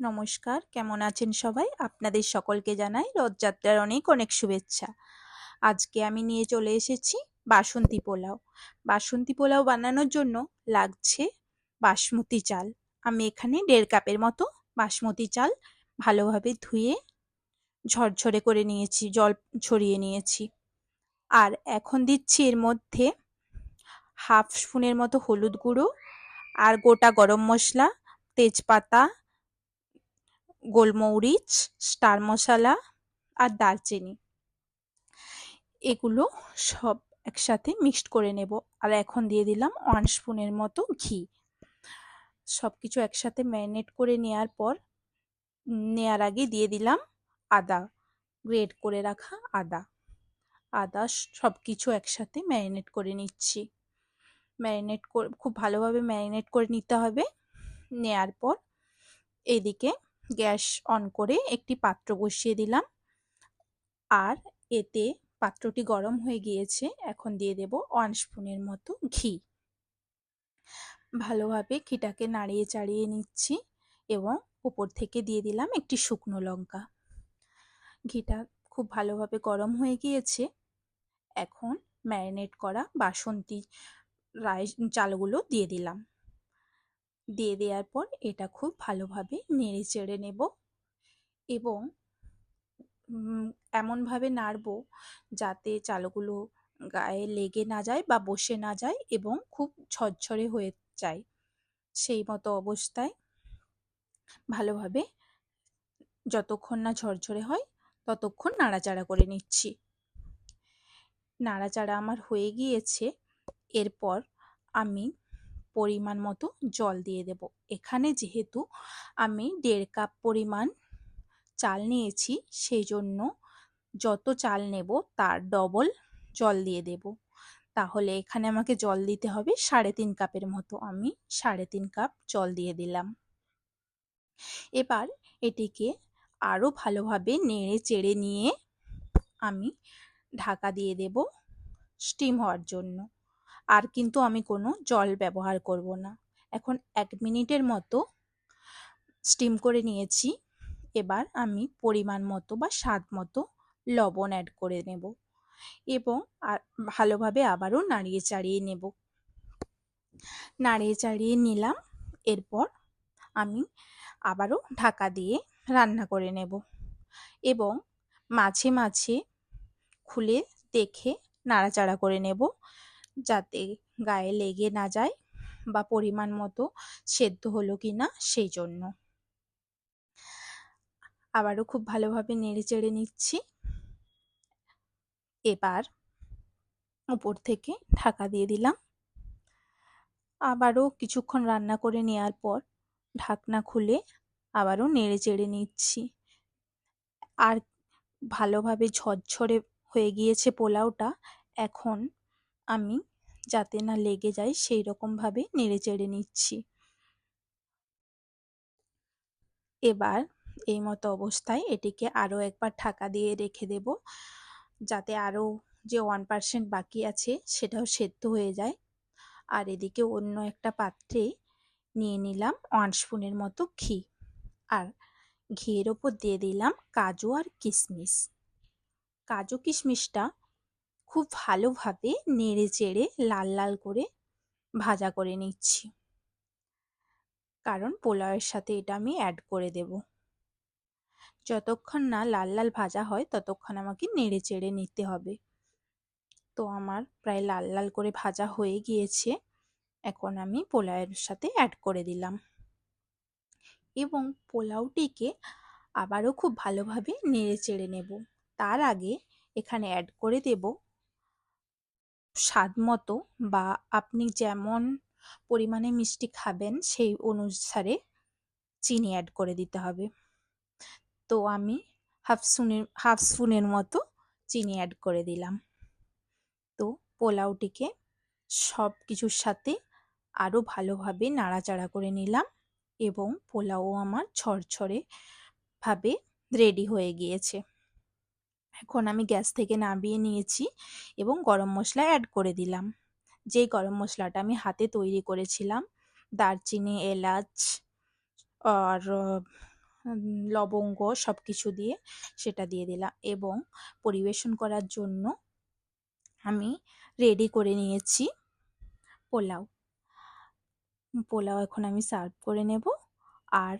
নমস্কার, কেমন আছেন সবাই? আপনাদের সকলকে জানাই রথযাত্রার অনেক অনেক শুভেচ্ছা। আজকে আমি নিয়ে চলে এসেছি বাসন্তী পোলাও। বাসন্তী পোলাও বানানোর জন্য লাগছে বাসমতি চাল। আমি এখানে 1.5 কাপের মতো বাসমতি চাল ভালোভাবে ধুয়ে ঝরঝরে করে নিয়েছি, জল ছড়িয়ে নিয়েছি। আর এখন দিচ্ছি এর মধ্যে হাফ স্পুনের মতো হলুদ গুঁড়ো আর গোটা গরম মশলা, তেজপাতা, গোলমরিচ, স্টার মশলা আর দারচিনি, এগুলো সব একসাথে মিক্সড করে নেব। আর এখন দিয়ে দিলাম 1 স্পুনের মতো ঘি। সবকিছু একসাথে ম্যারিনেট করে নেয়ার আগে দিয়ে দিলাম আদা, গ্রেট করে রাখা আদা। সবকিছু একসাথে ম্যারিনেট করে নিচ্ছি। খুব ভালোভাবে ম্যারিনেট করে নিতে হবে। নেয়ার পর এদিকে গ্যাস অন করে একটি পাত্র বসিয়ে দিলাম। আর এতে পাত্রটি গরম হয়ে গিয়েছে। এখন দিয়ে দেব 1 স্পুনের মতো ঘি। ভালোভাবে ঘিটাকে নাড়িয়ে চাড়িয়ে নিচ্ছি এবং উপর থেকে দিয়ে দিলাম একটি শুকনো লঙ্কা। ঘিটা খুব ভালোভাবে গরম হয়ে গিয়েছে। এখন ম্যারিনেট করা বাসন্তী রাইস চালগুলো দিয়ে দিলাম। দিয়ে দেওয়ার পর এটা খুব ভালোভাবে নেড়ে চেড়ে নেব এবং এমনভাবে নাড়বো যাতে চালগুলো গায়ে লেগে না যায় বা বসে না যায় এবং খুব ঝরঝরে হয়ে যায়। সেই মতো অবস্থায় ভালোভাবে যতক্ষণ না ঝরঝরে হয় ততক্ষণ নাড়াচাড়া করে নিচ্ছি। নাড়াচাড়া আমার হয়ে গিয়েছে। এরপর আমি পরিমাণ মতো জল দিয়ে দেব। এখানে যেহেতু আমি 1.5 কাপ পরিমাণ চাল নিয়েছি, সেই জন্য যত চাল নেব তার ডবল জল দিয়ে দেব। তাহলে এখানে আমাকে জল দিতে হবে 3.5 কাপের মতো। আমি 3.5 কাপ জল দিয়ে দিলাম। এবার এটিকে আরও ভালোভাবে নেড়ে চেড়ে নিয়ে আমি ঢাকা দিয়ে দেব স্টিম হওয়ার জন্য। আর কিন্তু আমি কোনো জল ব্যবহার করব না। এখন 1 মিনিটের মতো স্টিম করে নিয়েছি। এবার আমি পরিমাণ মতো বা স্বাদ মতো লবণ অ্যাড করে নেব এবং ভালোভাবে আবারও নাড়িয়ে চাড়িয়ে নেব। নাড়িয়ে চাড়িয়ে নিলাম। এরপর আমি আবারও ঢাকা দিয়ে রান্না করে নেব এবং মাঝে মাঝে খুলে দেখে নাড়াচাড়া করে নেব যাতে গায়ে লেগে না যায় বা পরিমাণ মতো সেদ্ধ হলো কিনা সেই জন্য। আবারও খুব ভালোভাবে নেড়ে চেড়ে নিচ্ছি। এবার উপর থেকে ঢাকা দিয়ে দিলাম। আবারও কিছুক্ষণ রান্না করে নেওয়ার পর ঢাকনা খুলে আবারও নেড়ে চেড়ে নিচ্ছি। আর ভালোভাবে ঝরঝরে হয়ে গিয়েছে পোলাওটা। এখন আমি যাতে না লেগে যায় সেই রকমভাবে নেড়ে চেড়ে নিচ্ছি। এবার এই মতো অবস্থায় এটিকে আরও একবার ঢাকা দিয়ে রেখে দেব যাতে আরও যে 1% বাকি আছে সেটাও সেদ্ধ হয়ে যায়। আর এদিকে অন্য একটা পাত্রে নিয়ে নিলাম 1 স্পুনের মতো ঘি। আর ঘিয়ের ওপর দিয়ে দিলাম কাজু আর কিশমিশ। কাজু কিশমিশটা খুব ভালোভাবে নেড়ে চেড়ে লাল লাল করে ভাজা করে নিচ্ছি, কারণ পোলাওয়ের সাথে এটা আমি অ্যাড করে দেব। যতক্ষণ না লাল লাল ভাজা হয় ততক্ষণ আমাকে নেড়ে চেড়ে নিতে হবে। তো আমার প্রায় লাল লাল করে ভাজা হয়ে গিয়েছে। এখন আমি পোলাওয়ের সাথে অ্যাড করে দিলাম এবং পোলাওটিকে আবারও খুব ভালোভাবে নেড়ে চেড়ে নেব। তার আগে এখানে অ্যাড করে দেব স্বাদ মতো, বা আপনি যেমন পরিমাণে মিষ্টি খাবেন সেই অনুসারে চিনি অ্যাড করে দিতে হবে। তো আমি হাফ স্পুনের মতো চিনি অ্যাড করে দিলাম। তো পোলাওটিকে সব কিছুর সাথে আরও ভালোভাবে নাড়াচাড়া করে নিলাম এবং পোলাও আমার ঝরঝরে ভাবে রেডি হয়ে গিয়েছে। এখন আমি গ্যাস থেকে নামিয়ে নিয়েছি এবং গরম মশলা অ্যাড করে দিলাম। যেই গরম মশলাটা আমি হাতে তৈরি করেছিলাম, দারচিনি, এলাচ আর লবঙ্গ সব কিছু দিয়ে সেটা দিয়ে দিলাম এবং পরিবেশন করার জন্য আমি রেডি করে নিয়েছি পোলাও। পোলাও এখন আমি সার্ভ করে নেব। আর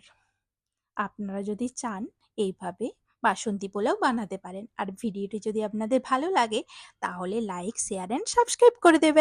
আপনারা যদি চান এইভাবে বাসন্তী পোলাও বানাতে পারেন। আর ভিডিওটি যদি আপনাদের ভালো লাগে তাহলে লাইক, শেয়ার অ্যান্ড সাবস্ক্রাইব করে দেবেন।